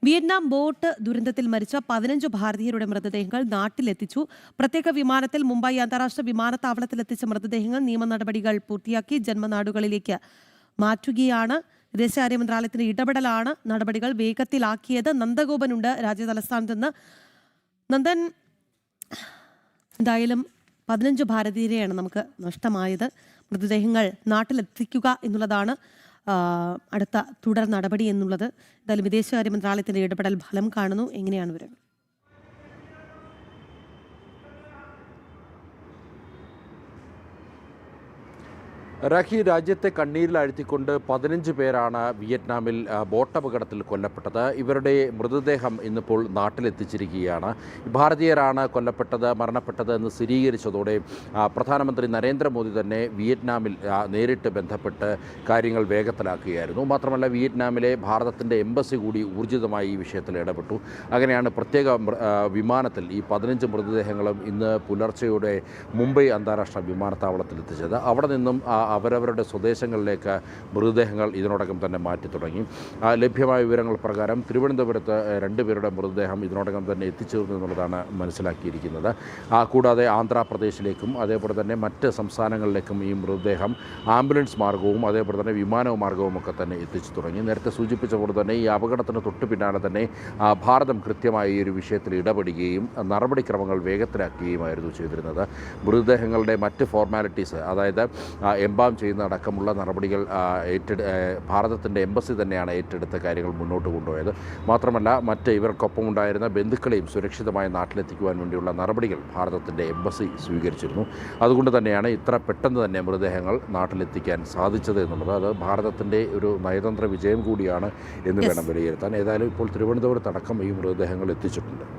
Vietnam boat ദുരന്തത്തിൽ മരിച്ച 15 ഭാരതീയരുടെ മൃതദേഹങ്ങൾ നാട്ടിലെത്തിച്ചു. പ്രത്യേക വിമാനത്തിൽ മുംബൈ അന്താരാഷ്ട്ര വിമാനത്താവളത്തിലെത്തിച്ച മൃതദേഹങ്ങൾ നിയമ നടപടികൾ പൂർത്തിയാക്കി ജന്മനാടുകളിലേക്ക് മാറ്റുകയാണ്. വിദേശകാര്യ മന്ത്രാലയത്തിന്റെ ഇടപെടലാണ് നടപടികൾ വേഗത്തിലാക്കിയത്. നന്ദഗോപനുണ്ട് രാജ്യതലസ്ഥാനത്ത് നിന്ന്. നന്ദൻ, എന്തായാലും 15 ഭാരതീയരെയാണ് നമുക്ക് നഷ്ടമായത്. മൃതദേഹങ്ങൾ നാട്ടിലെത്തിക്കുക എന്നുള്ളതാണ് അടുത്ത തുടർ നടപടി എന്നുള്ളത്. എന്തായാലും വിദേശകാര്യ മന്ത്രാലയത്തിന്റെ ഇടപെടൽ ഫലം കാണുന്നു. എങ്ങനെയാണ് വിവരങ്ങൾ? രാഖി, രാജ്യത്തെ കണ്ണീരിലാഴ്ത്തിക്കൊണ്ട് 15 പേരാണ് വിയറ്റ്നാമിൽ ബോട്ടപകടത്തിൽ കൊല്ലപ്പെട്ടത്. ഇവരുടെ മൃതദേഹം ഇന്നിപ്പോൾ നാട്ടിലെത്തിച്ചിരിക്കുകയാണ്. ഭാരതീയരാണ് മരണപ്പെട്ടത് എന്ന് സ്ഥിരീകരിച്ചതോടെ പ്രധാനമന്ത്രി നരേന്ദ്രമോദി തന്നെ വിയറ്റ്നാമിൽ നേരിട്ട് ബന്ധപ്പെട്ട് കാര്യങ്ങൾ വേഗത്തിലാക്കുകയായിരുന്നു. മാത്രമല്ല, വിയറ്റ്നാമിലെ ഭാരതത്തിൻ്റെ എംബസി കൂടി ഊർജിതമായി ഈ വിഷയത്തിൽ ഇടപെട്ടു. അങ്ങനെയാണ് പ്രത്യേക വിമാനത്തിൽ ഈ 15 മൃതദേഹങ്ങളും ഇന്ന് പുലർച്ചെയോടെ മുംബൈ അന്താരാഷ്ട്ര വിമാനത്താവളത്തിൽ എത്തിച്ചത്. അവിടെ നിന്നും അവരവരുടെ സ്വദേശങ്ങളിലേക്ക് മൃതദേഹങ്ങൾ ഇതിനോടകം തന്നെ മാറ്റി തുടങ്ങി. ലഭ്യമായ വിവരങ്ങൾ പ്രകാരം തിരുവനന്തപുരത്ത് 2 പേരുടെ മൃതദേഹം ഇതിനോടകം തന്നെ എത്തിച്ചേർന്നു എന്നുള്ളതാണ് മനസ്സിലാക്കിയിരിക്കുന്നത്. കൂടാതെ ആന്ധ്രാപ്രദേശിലേക്കും അതേപോലെ തന്നെ മറ്റ് സംസ്ഥാനങ്ങളിലേക്കും ഈ മൃതദേഹം ആംബുലൻസ് മാർഗവും അതേപോലെ തന്നെ വിമാന മാർഗവും ഒക്കെ തന്നെ എത്തിച്ചു തുടങ്ങി. നേരത്തെ സൂചിപ്പിച്ച പോലെ തന്നെ ഈ അപകടത്തിന് തൊട്ട് പിന്നാലെ തന്നെ ഭാരതം കൃത്യമായി ഈ ഒരു വിഷയത്തിൽ ഇടപെടുകയും നടപടിക്രമങ്ങൾ വേഗത്തിലാക്കുകയുമായിരുന്നു ചെയ്തിരുന്നത്. മൃതദേഹങ്ങളുടെ മറ്റ് ഫോർമാലിറ്റീസ്, അതായത് എംബാം ചെയ്യുന്ന അടക്കമുള്ള നടപടികൾ ഭാരതത്തിൻ്റെ എംബസി തന്നെയാണ് ഏറ്റെടുത്ത കാര്യങ്ങൾ മുന്നോട്ട് കൊണ്ടുപോയത്. മാത്രമല്ല, ഇവർക്കൊപ്പം ഉണ്ടായിരുന്ന ബന്ധുക്കളെയും സുരക്ഷിതമായി നാട്ടിലെത്തിക്കുവാൻ വേണ്ടിയുള്ള നടപടികൾ ഭാരതത്തിൻ്റെ എംബസി സ്വീകരിച്ചിരുന്നു. അതുകൊണ്ട് തന്നെയാണ് ഇത്ര പെട്ടെന്ന് തന്നെ മൃതദേഹങ്ങൾ നാട്ടിലെത്തിക്കാൻ സാധിച്ചത് എന്നുള്ളത്. അത് ഭാരതത്തിൻ്റെ ഒരു നയതന്ത്ര വിജയം കൂടിയാണ് എന്ന് വേണം വിലയിരുത്താൻ. ഏതായാലും ഇപ്പോൾ തിരുവനന്തപുരത്തടക്കം ഈ മൃതദേഹങ്ങൾ എത്തിച്ചിട്ടുണ്ട്.